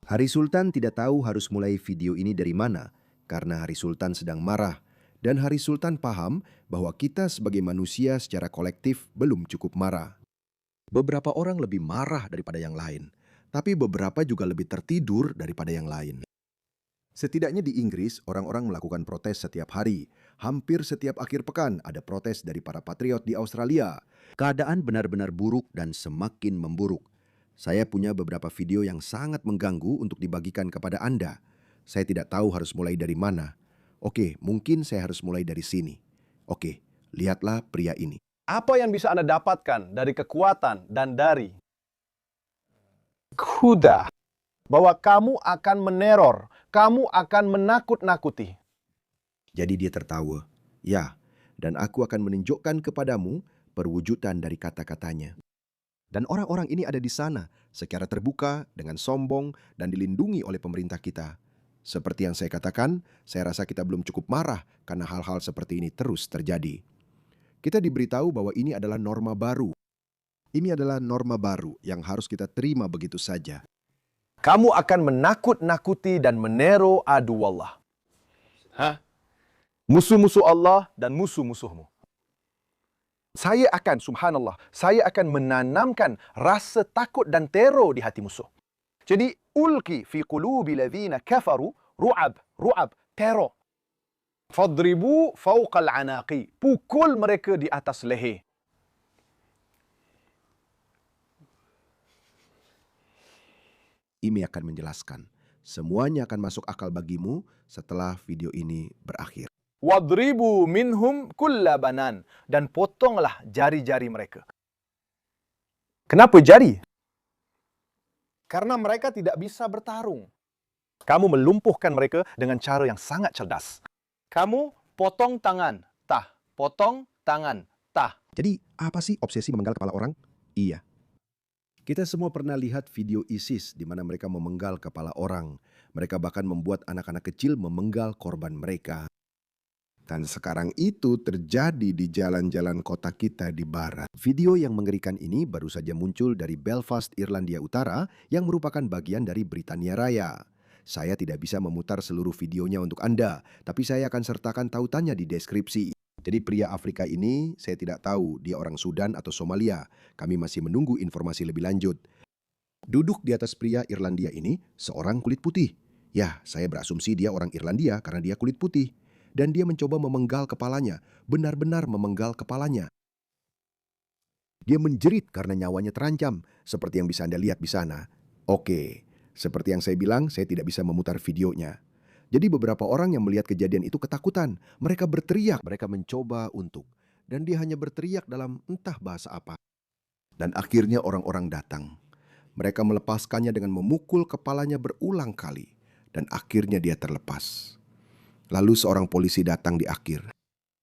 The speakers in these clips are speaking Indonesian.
Hari Sultan tidak tahu harus mulai video ini dari mana, karena Hari Sultan sedang marah, dan Hari Sultan paham bahwa kita sebagai manusia secara kolektif belum cukup marah. Beberapa orang lebih marah daripada yang lain, tapi beberapa juga lebih tertidur daripada yang lain. Setidaknya di Inggris, orang-orang melakukan protes setiap hari. Hampir setiap akhir pekan ada protes dari para patriot di Australia. Keadaan benar-benar buruk dan semakin memburuk. Saya punya beberapa video yang sangat mengganggu untuk dibagikan kepada Anda. Saya tidak tahu harus mulai dari mana. Oke, mungkin saya harus mulai dari sini. Oke, lihatlah pria ini. Apa yang bisa Anda dapatkan dari kekuatan dan dari kuda? Bahwa kamu akan meneror, kamu akan menakut-nakuti. Jadi dia tertawa. Ya, dan aku akan menunjukkan kepadamu perwujudan dari kata-katanya. Dan orang-orang ini ada di sana secara terbuka, dengan sombong, dan dilindungi oleh pemerintah kita. Seperti yang saya katakan, saya rasa kita belum cukup marah karena hal-hal seperti ini terus terjadi. Kita diberitahu bahwa ini adalah norma baru. Ini adalah norma baru yang harus kita terima begitu saja. Kamu akan menakut-nakuti dan menero adu Allah. Musuh-musuh Allah dan musuh-musuhmu. Saya akan menanamkan rasa takut dan teror di hati musuh. Jadi, ulki fi qulubi ladhina kafaru ru'ab, teror. Fadribu fawqal anaqi. Pukul mereka di atas leher. Ini akan menjelaskan. Semuanya akan masuk akal bagimu setelah video ini berakhir. Wadribu minhum kulla banan. Dan potonglah jari-jari mereka. Kenapa jari? Karena mereka tidak bisa bertarung. Kamu melumpuhkan mereka dengan cara yang sangat cerdas. Kamu potong tangan, tah. Potong tangan, tah. Jadi, apa sih obsesi memenggal kepala orang? Iya. Kita semua pernah lihat video ISIS di mana mereka memenggal kepala orang. Mereka bahkan membuat anak-anak kecil memenggal korban mereka. Dan sekarang itu terjadi di jalan-jalan kota kita di barat. Video yang mengerikan ini baru saja muncul dari Belfast, Irlandia Utara, yang merupakan bagian dari Britania Raya. Saya tidak bisa memutar seluruh videonya untuk Anda, tapi saya akan sertakan tautannya di deskripsi. Jadi pria Afrika ini, saya tidak tahu dia orang Sudan atau Somalia. Kami masih menunggu informasi lebih lanjut. Duduk di atas pria Irlandia ini, seorang kulit putih. Ya, saya berasumsi dia orang Irlandia karena dia kulit putih. Dan dia mencoba memenggal kepalanya, benar-benar memenggal kepalanya. Dia menjerit karena nyawanya terancam, seperti yang bisa Anda lihat di sana. Oke, seperti yang saya bilang, saya tidak bisa memutar videonya. Jadi beberapa orang yang melihat kejadian itu ketakutan. Mereka berteriak, mereka mencoba untuk. Dan dia hanya berteriak dalam entah bahasa apa. Dan akhirnya orang-orang datang. Mereka melepaskannya dengan memukul kepalanya berulang kali. Dan akhirnya dia terlepas. Lalu seorang polisi datang di akhir.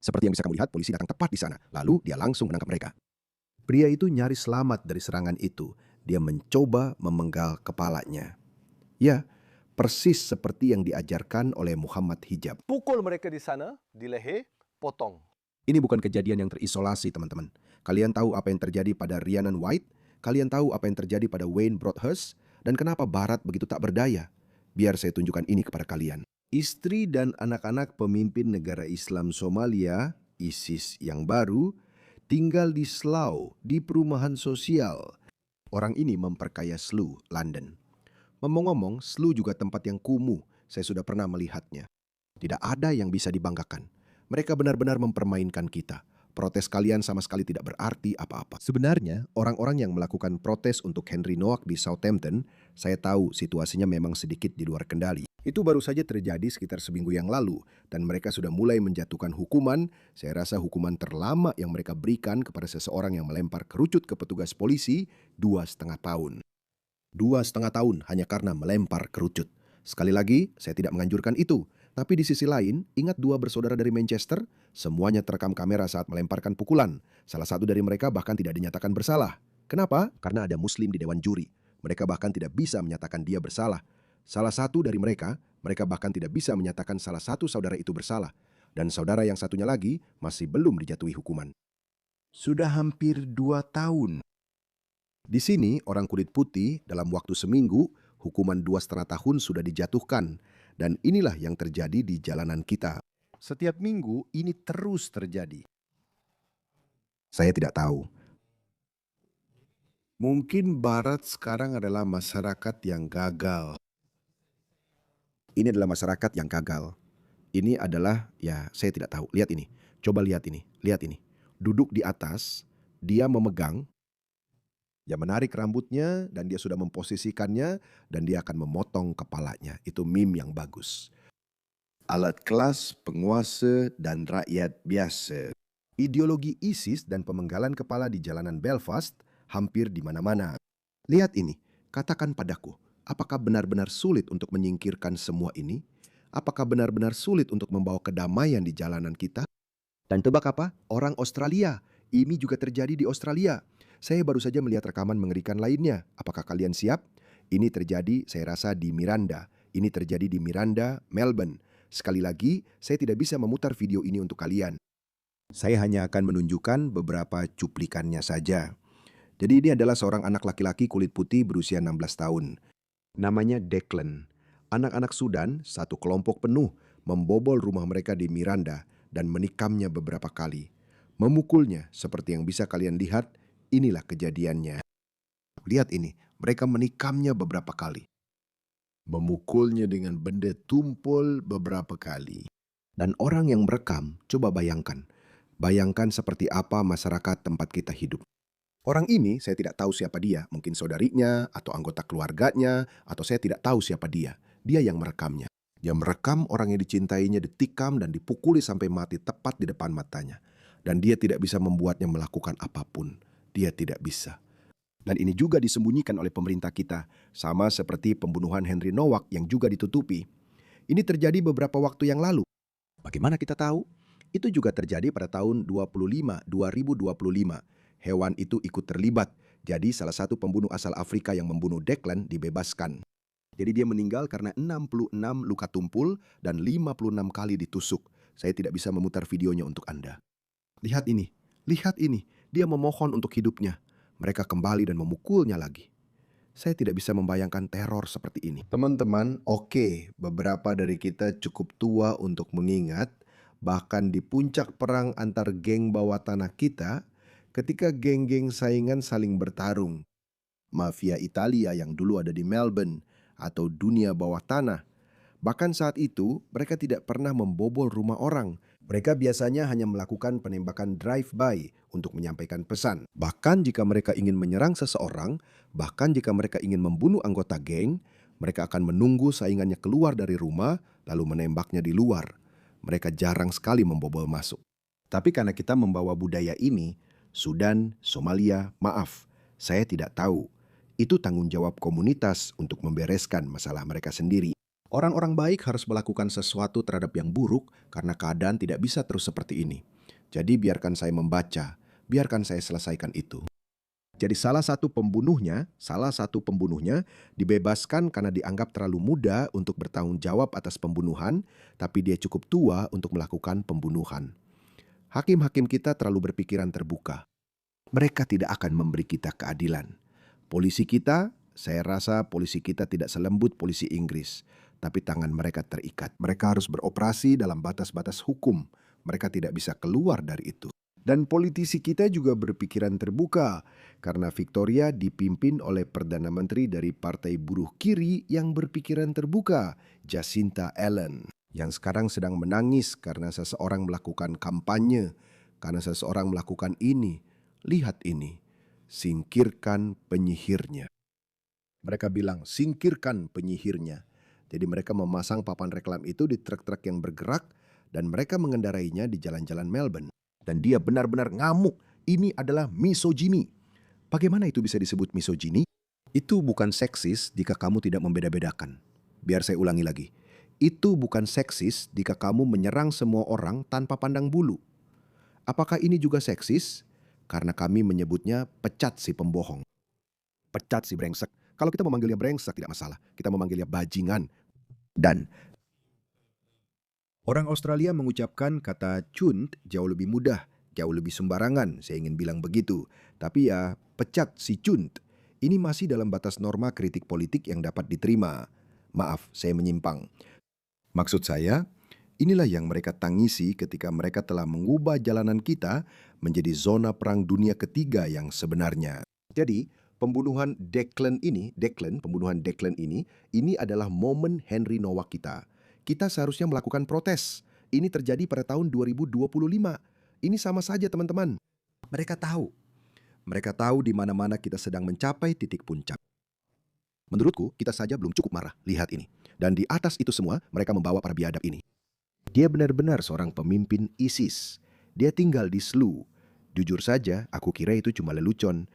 Seperti yang bisa kamu lihat, polisi datang tepat di sana. Lalu dia langsung menangkap mereka. Pria itu nyaris selamat dari serangan itu. Dia mencoba memenggal kepalanya. Ya, persis seperti yang diajarkan oleh Muhammad Hijab. Pukul mereka di sana, di leher, potong. Ini bukan kejadian yang terisolasi, teman-teman. Kalian tahu apa yang terjadi pada Rhiannon White? Kalian tahu apa yang terjadi pada Wayne Broadhurst? Dan kenapa Barat begitu tak berdaya? Biar saya tunjukkan ini kepada kalian. Istri dan anak-anak pemimpin negara Islam Somalia, ISIS yang baru, tinggal di Slough, di perumahan sosial. Orang ini memperkaya Slough, London. Ngomong-ngomong, Slough juga tempat yang kumuh. Saya sudah pernah melihatnya. Tidak ada yang bisa dibanggakan. Mereka benar-benar mempermainkan kita. Protes kalian sama sekali tidak berarti apa-apa. Sebenarnya, orang-orang yang melakukan protes untuk Henry Noack di Southampton, saya tahu situasinya memang sedikit di luar kendali. Itu baru saja terjadi sekitar seminggu yang lalu, dan mereka sudah mulai menjatuhkan hukuman. Saya rasa hukuman terlama yang mereka berikan kepada seseorang yang melempar kerucut ke petugas polisi 2,5 tahun. 2,5 tahun hanya karena melempar kerucut. Sekali lagi, saya tidak menganjurkan itu. Tapi di sisi lain, ingat dua bersaudara dari Manchester? Semuanya terekam kamera saat melemparkan pukulan. Salah satu dari mereka bahkan tidak dinyatakan bersalah. Kenapa? Karena ada Muslim di dewan juri. Mereka bahkan tidak bisa menyatakan dia bersalah. Salah satu dari mereka bahkan tidak bisa menyatakan salah satu saudara itu bersalah. Dan saudara yang satunya lagi masih belum dijatuhi hukuman. Sudah hampir 2 tahun. Di sini, orang kulit putih dalam waktu seminggu hukuman 2,5 tahun sudah dijatuhkan. Dan inilah yang terjadi di jalanan kita. Setiap minggu ini terus terjadi. Saya tidak tahu. Mungkin Barat sekarang adalah masyarakat yang gagal. Ini adalah masyarakat yang gagal. Ini adalah, ya saya tidak tahu. Lihat ini. Coba lihat ini. Lihat ini. Duduk di atas, dia memegang, dia menarik rambutnya dan dia sudah memposisikannya dan dia akan memotong kepalanya. Itu meme yang bagus. Alat kelas, penguasa, dan rakyat biasa. Ideologi ISIS dan pemenggalan kepala di jalanan Belfast hampir di mana-mana. Lihat ini, katakan padaku, apakah benar-benar sulit untuk menyingkirkan semua ini? Apakah benar-benar sulit untuk membawa kedamaian di jalanan kita? Dan tebak apa? Orang Australia. Ini juga terjadi di Australia. Saya baru saja melihat rekaman mengerikan lainnya. Apakah kalian siap? Ini terjadi, saya rasa, di Miranda. Ini terjadi di Miranda, Melbourne. Sekali lagi, saya tidak bisa memutar video ini untuk kalian. Saya hanya akan menunjukkan beberapa cuplikannya saja. Jadi ini adalah seorang anak laki-laki kulit putih berusia 16 tahun. Namanya Declan. Anak-anak Sudan, satu kelompok penuh, membobol rumah mereka di Miranda dan menikamnya beberapa kali. Memukulnya, seperti yang bisa kalian lihat, inilah kejadiannya. Lihat ini, mereka menikamnya beberapa kali. Memukulnya dengan benda tumpul beberapa kali. Dan orang yang merekam, coba bayangkan. Bayangkan seperti apa masyarakat tempat kita hidup. Orang ini saya tidak tahu siapa dia, mungkin saudarinya atau anggota keluarganya, atau saya tidak tahu siapa dia. Dia yang merekamnya. Dia merekam orang yang dicintainya ditikam dan dipukuli sampai mati tepat di depan matanya. Dan dia tidak bisa membuatnya melakukan apapun. Dia tidak bisa. Dan ini juga disembunyikan oleh pemerintah kita, sama seperti pembunuhan Henry Nowak yang juga ditutupi. Ini terjadi beberapa waktu yang lalu. Bagaimana kita tahu? Itu juga terjadi pada tahun 2025. Hewan itu ikut terlibat. Jadi salah satu pembunuh asal Afrika yang membunuh Declan dibebaskan. Jadi dia meninggal karena 66 luka tumpul dan 56 kali ditusuk. Saya tidak bisa memutar videonya untuk Anda. Lihat ini, lihat ini. Dia memohon untuk hidupnya. Mereka kembali dan memukulnya lagi. Saya tidak bisa membayangkan teror seperti ini. Teman-teman, oke, beberapa dari kita cukup tua untuk mengingat, bahkan di puncak perang antar geng bawah tanah kita, ketika geng-geng saingan saling bertarung. Mafia Italia yang dulu ada di Melbourne, atau dunia bawah tanah. Bahkan saat itu, mereka tidak pernah membobol rumah orang. Mereka biasanya hanya melakukan penembakan drive-by untuk menyampaikan pesan. Bahkan jika mereka ingin menyerang seseorang, bahkan jika mereka ingin membunuh anggota geng, mereka akan menunggu saingannya keluar dari rumah, lalu menembaknya di luar. Mereka jarang sekali membobol masuk. Tapi karena kita membawa budaya ini, Sudan, Somalia, maaf, saya tidak tahu. Itu tanggung jawab komunitas untuk membereskan masalah mereka sendiri. Orang-orang baik harus melakukan sesuatu terhadap yang buruk karena keadaan tidak bisa terus seperti ini. Jadi biarkan saya membaca, biarkan saya selesaikan itu. Jadi salah satu pembunuhnya dibebaskan karena dianggap terlalu muda untuk bertanggung jawab atas pembunuhan, tapi dia cukup tua untuk melakukan pembunuhan. Hakim-hakim kita terlalu berpikiran terbuka. Mereka tidak akan memberi kita keadilan. Polisi kita, saya rasa polisi kita tidak selembut polisi Inggris, tapi tangan mereka terikat. Mereka harus beroperasi dalam batas-batas hukum. Mereka tidak bisa keluar dari itu. Dan politisi kita juga berpikiran terbuka, karena Victoria dipimpin oleh Perdana Menteri dari Partai Buruh Kiri yang berpikiran terbuka, Jacinta Ardern, yang sekarang sedang menangis karena seseorang melakukan kampanye, karena seseorang melakukan ini. Lihat ini. Singkirkan penyihirnya. Mereka bilang, singkirkan penyihirnya. Jadi mereka memasang papan reklam itu di truk-truk yang bergerak dan mereka mengendarainya di jalan-jalan Melbourne. Dan dia benar-benar ngamuk. Ini adalah misogyni. Bagaimana itu bisa disebut misogyni? Itu bukan seksis jika kamu tidak membeda-bedakan. Biar saya ulangi lagi. Itu bukan seksis jika kamu menyerang semua orang tanpa pandang bulu. Apakah ini juga seksis? Karena kami menyebutnya pecat si pembohong. Pecat si brengsek. Kalau kita memanggilnya brengsek tidak masalah. Kita memanggilnya bajingan. Dan orang Australia mengucapkan kata cunt jauh lebih mudah, jauh lebih sembarangan. Saya ingin bilang begitu. Tapi ya, pecat si cunt. Ini masih dalam batas norma kritik politik yang dapat diterima. Maaf, saya menyimpang. Maksud saya, inilah yang mereka tangisi ketika mereka telah mengubah jalanan kita menjadi zona perang dunia ketiga yang sebenarnya. Jadi, pembunuhan Declan ini adalah momen Henry Nowak kita. Kita seharusnya melakukan protes. Ini terjadi pada tahun 2025. Ini sama saja, teman-teman. Mereka tahu. Mereka tahu di mana-mana kita sedang mencapai titik puncak. Menurutku, kita saja belum cukup marah. Lihat ini. Dan di atas itu semua, mereka membawa para biadab ini. Dia benar-benar seorang pemimpin ISIS. Dia tinggal di Slu. Jujur saja, aku kira itu cuma lelucon.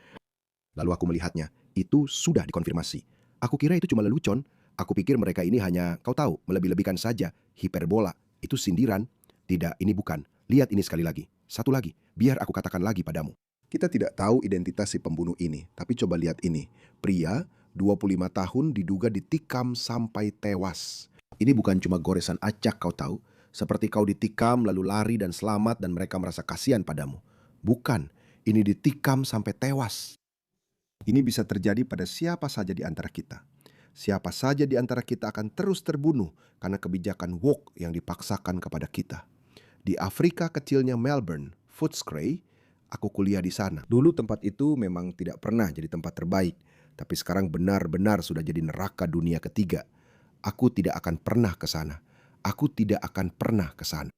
Lalu aku melihatnya, itu sudah dikonfirmasi. Aku kira itu cuma lelucon. Aku pikir mereka ini hanya, kau tahu, melebih-lebihkan saja. Hiperbola. Itu sindiran. Tidak, ini bukan. Lihat ini sekali lagi. Satu lagi. Biar aku katakan lagi padamu. Kita tidak tahu identitas si pembunuh ini. Tapi coba lihat ini. Pria, 25 tahun diduga ditikam sampai tewas. Ini bukan cuma goresan acak, kau tahu. Seperti kau ditikam lalu lari dan selamat dan mereka merasa kasihan padamu. Bukan, ini ditikam sampai tewas. Ini bisa terjadi pada siapa saja di antara kita. Siapa saja di antara kita akan terus terbunuh karena kebijakan woke yang dipaksakan kepada kita. Di Afrika kecilnya Melbourne, Footscray, aku kuliah di sana. Dulu tempat itu memang tidak pernah jadi tempat terbaik, tapi sekarang benar-benar sudah jadi neraka dunia ketiga. Aku tidak akan pernah ke sana. Aku tidak akan pernah ke sana.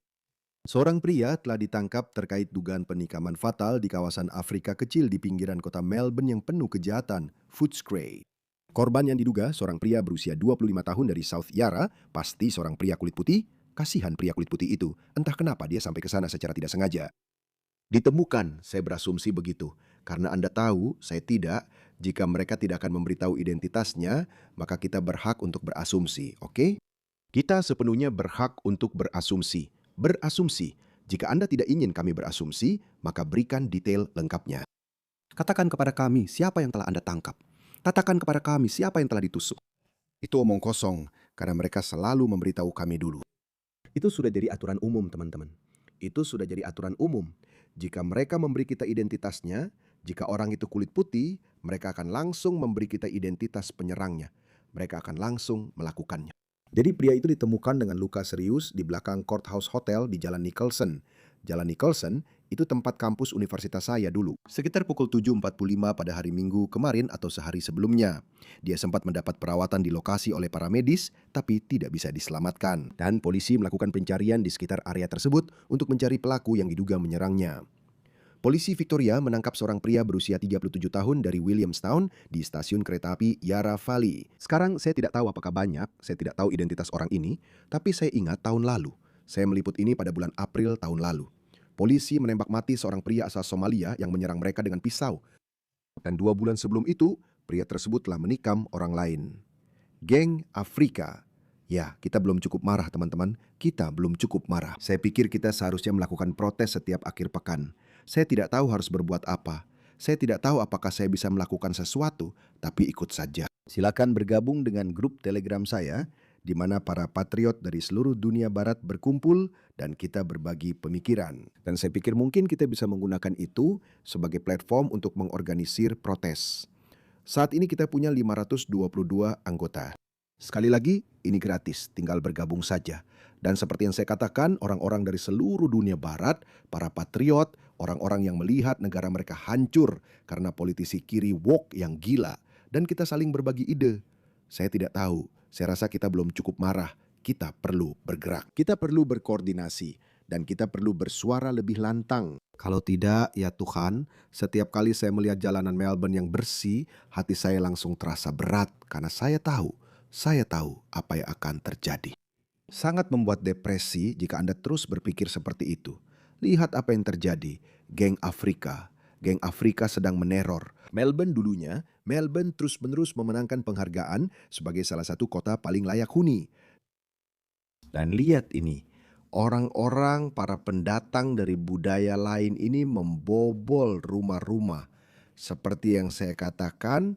Seorang pria telah ditangkap terkait dugaan penikaman fatal di kawasan Afrika kecil di pinggiran kota Melbourne yang penuh kejahatan, Footscray. Korban yang diduga seorang pria berusia 25 tahun dari South Yarra, pasti seorang pria kulit putih. Kasihan pria kulit putih itu, entah kenapa dia sampai ke sana secara tidak sengaja. Ditemukan, saya berasumsi begitu. Karena Anda tahu, saya tidak. Jika mereka tidak akan memberitahu identitasnya, maka kita berhak untuk berasumsi, oke? Kita sepenuhnya berhak untuk berasumsi. Berasumsi. Jika Anda tidak ingin kami berasumsi, maka berikan detail lengkapnya. Katakan kepada kami siapa yang telah Anda tangkap. Katakan kepada kami siapa yang telah ditusuk. Itu omong kosong, karena mereka selalu memberitahu kami dulu. Itu sudah jadi aturan umum, teman-teman. Itu sudah jadi aturan umum. Jika mereka memberi kita identitasnya, jika orang itu kulit putih, mereka akan langsung memberi kita identitas penyerangnya. Mereka akan langsung melakukannya. Jadi pria itu ditemukan dengan luka serius di belakang Courthouse Hotel di Jalan Nicholson. Jalan Nicholson itu tempat kampus universitas saya dulu. Sekitar pukul 7.45 pada hari Minggu kemarin atau sehari sebelumnya. Dia sempat mendapat perawatan di lokasi oleh para medis, tapi tidak bisa diselamatkan. Dan polisi melakukan pencarian di sekitar area tersebut untuk mencari pelaku yang diduga menyerangnya. Polisi Victoria menangkap seorang pria berusia 37 tahun dari Williamstown di stasiun kereta api Yarra Valley. Sekarang saya tidak tahu apakah banyak, saya tidak tahu identitas orang ini, tapi saya ingat tahun lalu. Saya meliput ini pada bulan April tahun lalu. Polisi menembak mati seorang pria asal Somalia yang menyerang mereka dengan pisau. Dan 2 bulan sebelum itu, pria tersebut telah menikam orang lain. Geng Afrika. Ya, kita belum cukup marah, teman-teman. Kita belum cukup marah. Saya pikir kita seharusnya melakukan protes setiap akhir pekan. Saya tidak tahu harus berbuat apa. Saya tidak tahu apakah saya bisa melakukan sesuatu, tapi ikut saja. Silakan bergabung dengan grup Telegram saya, di mana para patriot dari seluruh dunia barat berkumpul dan kita berbagi pemikiran. Dan saya pikir mungkin kita bisa menggunakan itu sebagai platform untuk mengorganisir protes. Saat ini kita punya 522 anggota. Sekali lagi, ini gratis, tinggal bergabung saja. Dan seperti yang saya katakan, orang-orang dari seluruh dunia barat, para patriot, orang-orang yang melihat negara mereka hancur karena politisi kiri woke yang gila. Dan kita saling berbagi ide. Saya tidak tahu, saya rasa kita belum cukup marah. Kita perlu bergerak. Kita perlu berkoordinasi. Dan kita perlu bersuara lebih lantang. Kalau tidak, ya Tuhan, setiap kali saya melihat jalanan Melbourne yang bersih, hati saya langsung terasa berat karena saya tahu apa yang akan terjadi. Sangat membuat depresi jika Anda terus berpikir seperti itu. Lihat apa yang terjadi. Geng Afrika sedang meneror. Melbourne terus-menerus memenangkan penghargaan sebagai salah satu kota paling layak huni. Dan lihat ini, orang-orang para pendatang dari budaya lain ini membobol rumah-rumah. Seperti yang saya katakan,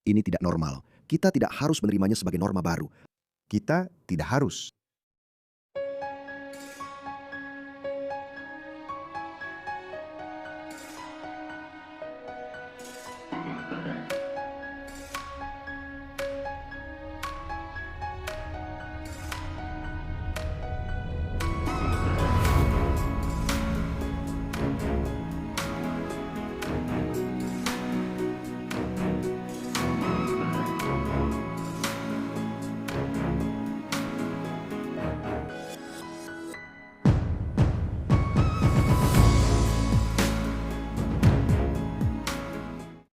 ini tidak normal. Kita tidak harus menerimanya sebagai norma baru. Kita tidak harus.